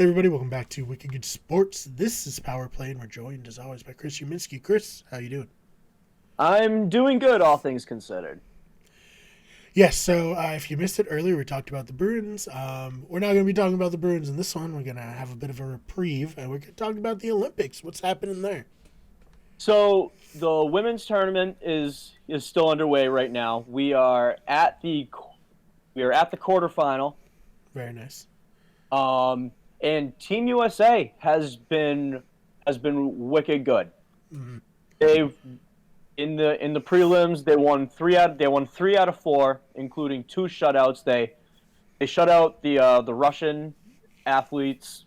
Hey everybody, welcome back to Wicked Good Sports. This is Power Play, and we're joined as always by Chris Uminski. Chris, how you doing? I'm doing good, all things considered. Yes, so if you missed it earlier, we talked about the Bruins. We're not going to be talking about the Bruins in this one. We're going to have a bit of a reprieve, and we're going to talk about the Olympics. What's happening there? So the women's tournament is still underway right now. We are at the quarterfinal. Very nice. And Team USA has been wicked good. Mm-hmm. They've in the prelims they won three out of four, including two shutouts. They shut out the Russian athletes.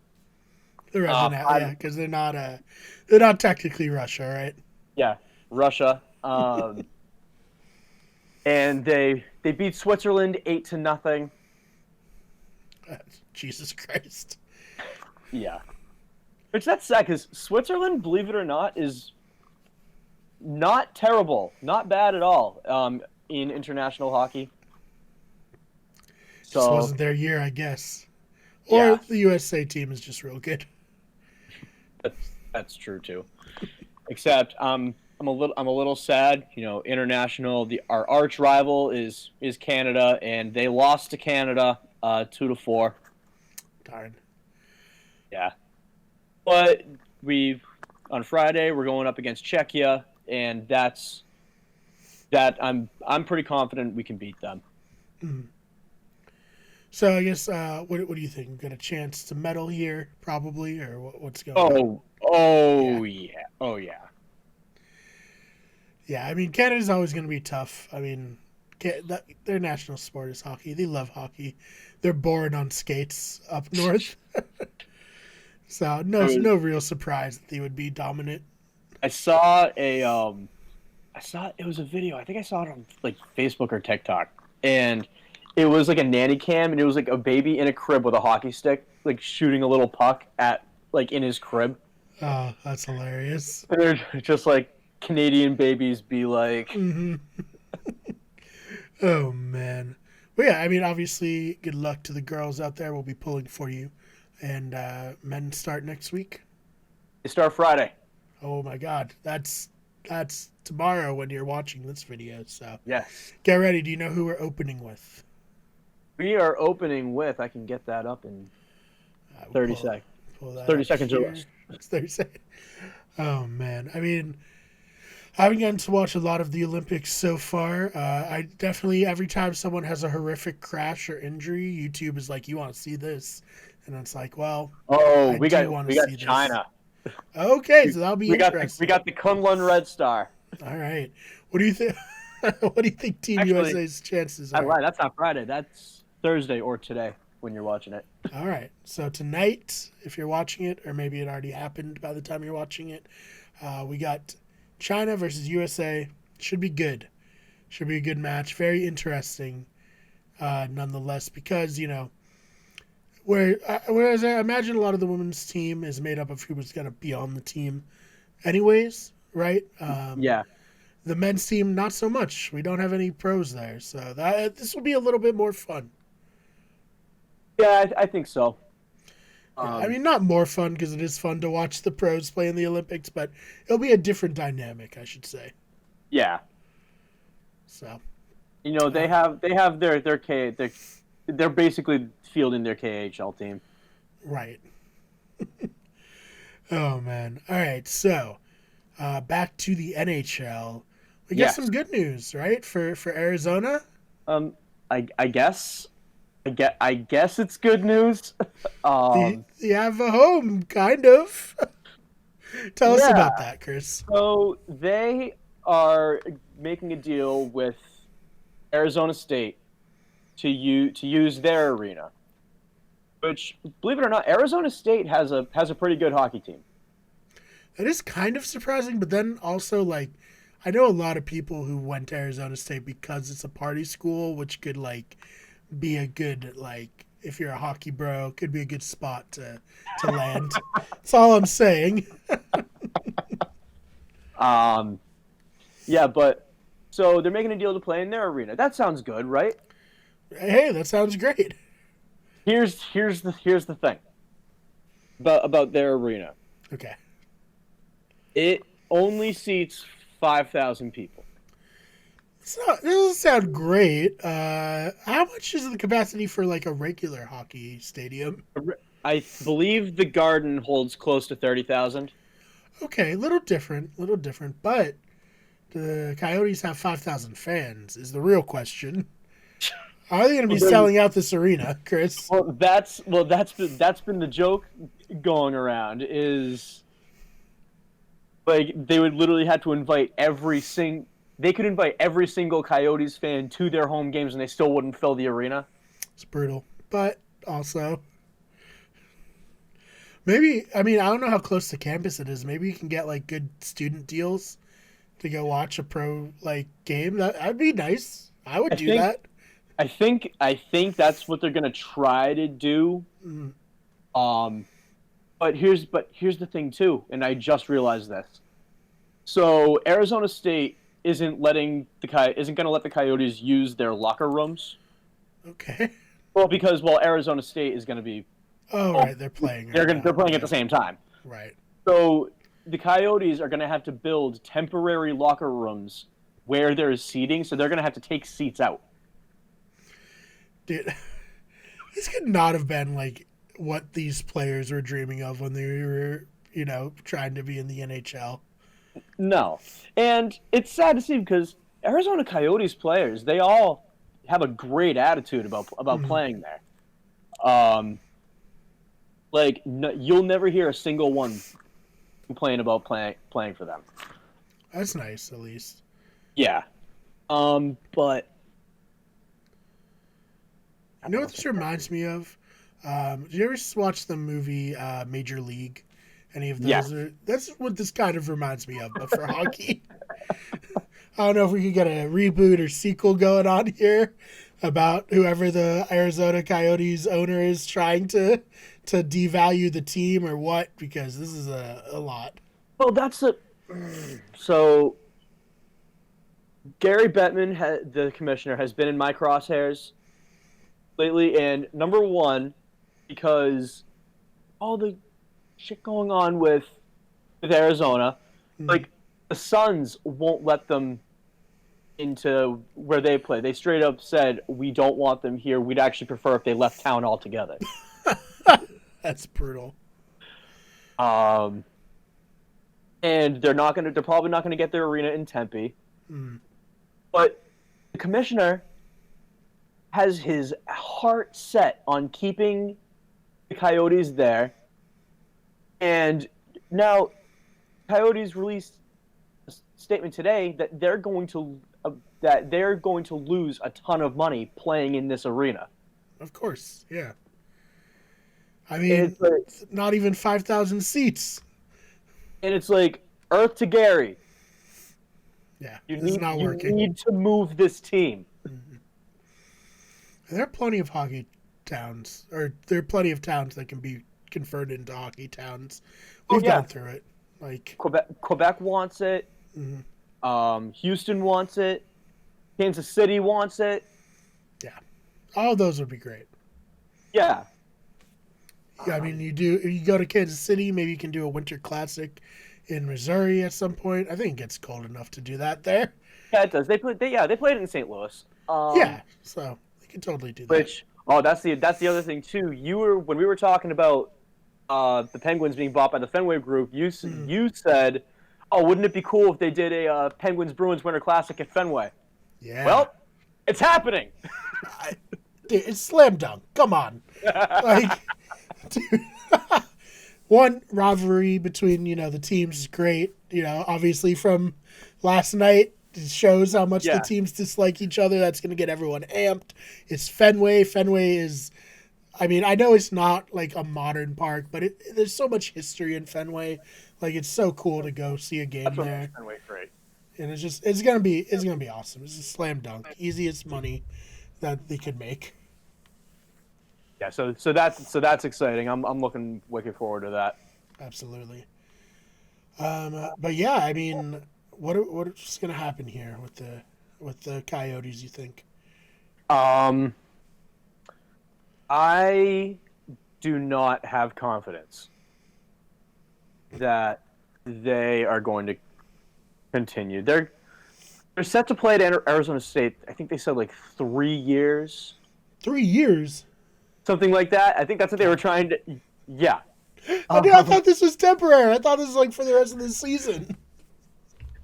The Russian, yeah, Five, because they're not technically Russia, right? yeah, Russia. And they beat Switzerland 8-0. Jesus Christ. Yeah, which that's sad because Switzerland, believe it or not, is not terrible, not bad at all in international hockey. Just So wasn't their year, I guess. Or yeah, the USA team is just real good. that's true too. Except I'm a little sad. International, our arch rival is Canada, and they lost to Canada 2-4. Darn. Yeah, but on Friday we're going up against Czechia, and I'm pretty confident we can beat them. Mm. So I guess what do you think? We've got a chance to medal here, probably, or what's going on? Yeah, Oh yeah. yeah. I mean, Canada's always going to be tough. I mean, their national sport is hockey. They love hockey. They're born on skates up north, so no real surprise that they would be dominant. I saw it was a video. I think I saw it on like Facebook or TikTok, and it was like a nanny cam, and it was like a baby in a crib with a hockey stick, like shooting a little puck at like in his crib. Oh, that's hilarious. And they're just like Canadian babies be like, Hmm. Oh man. Well, yeah. I mean, obviously, good luck to the girls out there. We'll be pulling for you, and men start next week. they start Friday. Oh my God, that's tomorrow when you're watching this video. So Yes, get ready. Do you know who we're opening with? we are opening with. I can get that up in We'll 30 seconds. pull that 30 up seconds or here. less. It's 30 seconds. Oh man, I mean, I haven't gotten to watch a lot of the Olympics so far. I definitely every time someone has a horrific crash or injury, YouTube is like, "You want to see this?" And it's like, "Well, Oh, I we do got want to we got see this." China. Okay, We, so that'll be we got we interesting. got the Kunlun Red Star. All right, what do you think? What do you think Team Actually, USA's chances I are? lied. That's not Friday. That's Thursday or today when you're watching it. All right. So tonight, if you're watching it, or maybe it already happened by the time you're watching it, we got China versus USA. Should be good. Should be a good match. Very interesting, nonetheless, because whereas I imagine a lot of the women's team is made up of who was going to be on the team, anyways, right? Yeah, The men's team, not so much. We don't have any pros there, so this will be a little bit more fun. yeah, I think so. Yeah, I Um, mean, not more fun because it is fun to watch the pros play in the Olympics, but it'll be a different dynamic, I should say. yeah, So, they uh, have their K. They're basically fielding their KHL team. right. Oh man. All right. So, back to the NHL. We got some Yes. good news, right? For Arizona. Um, I guess I guess it's good news. You have a home, kind of. Tell us Yeah. about that, Chris. So they are making a deal with Arizona State to use their arena. Which, believe it or not, Arizona State has a pretty good hockey team. That is kind of surprising, but then also like, I know a lot of people who went to Arizona State because it's a party school, which could like be a good like if you're a hockey bro, could be a good spot to land. That's all I'm saying. Um, yeah, but so they're making a deal to play in their arena. That sounds good, right? Hey, that sounds great. Here's the thing. about their arena. Okay. It only seats 5,000 people. It doesn't sound great. How much is the capacity for like a regular hockey stadium? I believe the Garden holds close to 30,000. Okay, little different. But the Coyotes have 5,000 fans. Is the real question. Are they going to be Well, they, selling out this arena, Chris? that's been the joke going around is like they would literally have to invite they could invite every single Coyotes fan to their home games and they still wouldn't fill the arena. It's brutal. But also, maybe, I mean, I don't know how close to campus it is. Maybe you can get like good student deals to go watch a pro like game. That'd be nice. I would I do think that. I think that's what they're gonna try to do. Mm, Um, but here's the thing too, and I just realized this. So Arizona State isn't going to let the Coyotes use their locker rooms. okay. Well, because Arizona State is going to be Oh, well, right. They're playing right they're now. playing at Yeah. the same time. Right. So the Coyotes are going to have to build temporary locker rooms where there is seating. So they're going to have to take seats out. Dude, this could not have been like what these players were dreaming of when they were, trying to be in the NHL. No, and it's sad to see because Arizona Coyotes players they all have a great attitude about Mm, playing there. Um, like no, you'll never hear a single one complain about playing for them. that's nice, at least. Yeah. But I You know don't know what if this it's- reminds me of? Did you ever watch the movie Major League? Any of yeah. those? That's what this kind of reminds me of, but for hockey. I don't know if we could get a reboot or sequel going on here about whoever the Arizona Coyotes owner is trying to devalue the team or what, because this is a lot. Well, so Gary Bettman, the commissioner, has been in my crosshairs lately, and number one because all the shit going on with Arizona, Mm. like the Suns won't let them into where they play. They straight up said we don't want them here. We'd actually prefer if they left town altogether. That's brutal. Um, and they're probably not gonna get their arena in Tempe. Mm. But the commissioner has his heart set on keeping the Coyotes there, and now Coyotes released a statement today that they're going to lose a ton of money playing in this arena. Of course, yeah. I And mean, it's like, not even 5,000 seats. and it's like Earth to Gary. Yeah, You this is need not you working. need to move this team. Mhm. There are plenty of hockey towns, or there are plenty of towns that can be converted into hockey towns. Oh We've yeah, gone through it. Like, Quebec wants it. mhm, Houston wants it. Kansas City wants it. yeah, all those would be great. Yeah. Yeah, I mean, you go to Kansas City, maybe you can do a winter classic in Missouri at some point. I think it gets cold enough to do that there. Yeah, it does. They played it in St. Louis. Yeah, so you can totally do that. Which that's the other thing too. When we were talking about the Penguins being bought by the Fenway Group, Mm, you said, "Oh, wouldn't it be cool if they did a Penguins Bruins Winter Classic at Fenway?" yeah, Well, it's happening. I, dude, it's slam dunk. Come on, like, dude, one rivalry between the teams is great. Obviously from last night. It shows how much the Yeah, teams dislike each other. That's going to get everyone amped. It's Fenway. Fenway is, I mean, I know it's not like a modern park, but there's so much history in Fenway. Like, it's so cool to go see a game that's what makes there, Fenway great. and it's gonna be awesome. It's a slam dunk, easiest money that they could make. Yeah, so that's exciting. I'm looking wicked forward to that. Absolutely. But yeah, I mean, what's gonna happen here with the Coyotes? You think? Um, I do not have confidence. that they are going to continue. They're set to play at Arizona State. I think they said like 3 years, 3 years. something like that. I think that's what they were trying to. Yeah. I thought this was temporary. I thought this was like for the rest of the season.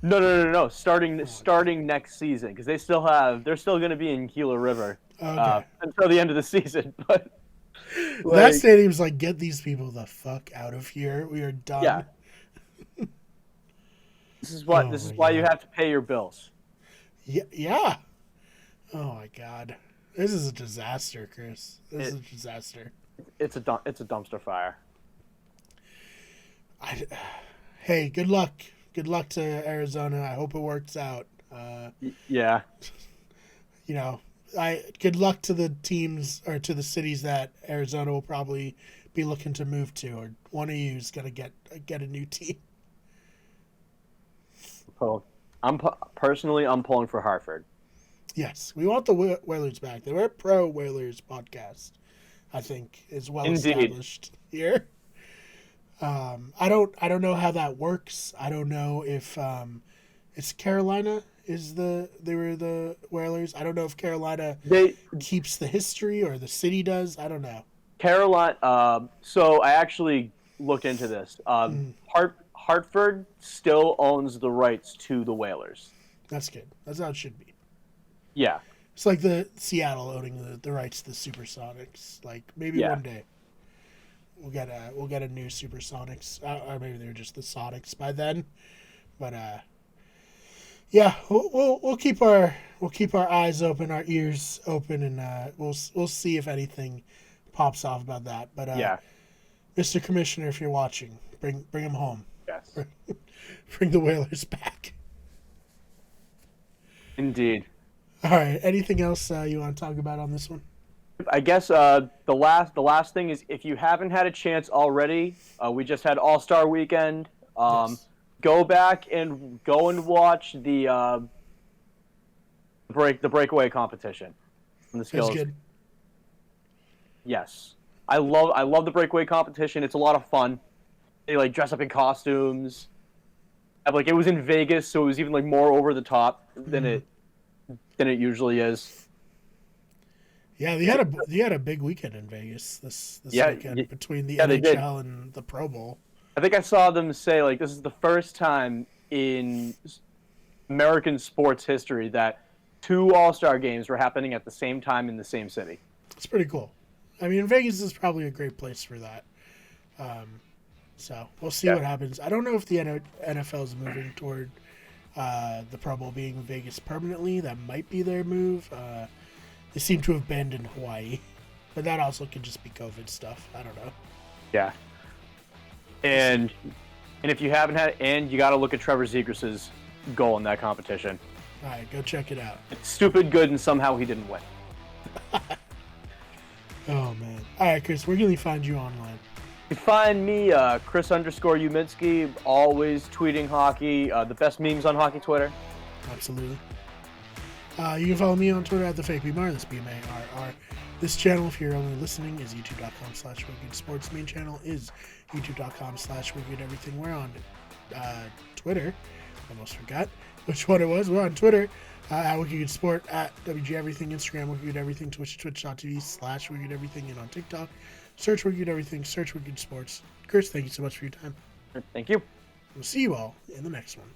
No. Starting next season because they're still going to be in Gila River Okay. until the end of the season. But That stadium's like, get these people the fuck out of here. We are done. yeah, this is why you have to pay your bills. Yeah. Yeah. Oh my god. This is a disaster, Chris. This is a disaster. It's a dumpster fire. Hey, good luck. Good luck to Arizona. I hope it works out. Yeah. You know, good luck to the teams or to the cities that Arizona will probably be looking to move to, or one of you is gonna get a new team. So I'm pulling for Hartford. Yes, we want the Whalers back. They were pro Whalers podcast. I think is well established here. I don't know how that works. I don't know if it's Carolina they were the Whalers. I don't know if Carolina keeps the history or the city does. I don't know. Carolina. So I actually looked into this. Hartford still owns the rights to the Whalers. That's good. That's how it should be. Yeah. It's like the Seattle owning the rights to the Supersonics. Like maybe one day we'll get a new Supersonics, or maybe they're just the Sonics by then. But yeah, we'll keep our eyes open, our ears open, and we'll see if anything pops off about that. But Mr. Commissioner, if you're watching, bring him home. Yes. Bring the Whalers back. Indeed. All right. Anything else you want to talk about on this one? I guess the last thing is, if you haven't had a chance already, we just had All-Star Weekend. Yes. Go back and watch the breakaway competition. The skills. That's good. Yes, I love the breakaway competition. It's a lot of fun. They like dress up in costumes. Like it was in Vegas, so it was even like more over the top than it usually is. Yeah, they had a big weekend in Vegas this weekend between the NHL and the Pro Bowl. I think I saw them say like this is the first time in American sports history that 2 All-Star games were happening at the same time in the same city. It's pretty cool. I mean, Vegas is probably a great place for that. So we'll see what happens. I don't know if the NFL is moving toward the Pro Bowl being in Vegas permanently. That might be their move. They seem to have banned in Hawaii, but that also could just be COVID stuff. I don't know. Yeah. And if you haven't had, and you got to look at Trevor Zegras' goal in that competition. All right, go check it out. It's stupid good, and somehow he didn't win. Oh man! All right, Chris, where can we find you online? You can find me, Chris_Uminski, always tweeting hockey. The best memes on hockey Twitter. Absolutely. You can follow me on Twitter at @TheFakeBMar. That's BMARR. This channel, if you're only listening, is youtube.com/WeGoodSports. Main channel is youtube.com/WeGoodEverything. We're on Twitter. Almost forgot which one it was. We're on Twitter at WeGoodSport, at WGEverything, Instagram WeGoodEverything, twitch.tv/WeGoodEverything, and on TikTok. Search WeGoodEverything, search WeGoodSports. Chris, thank you so much for your time. Thank you. We'll see you all in the next one.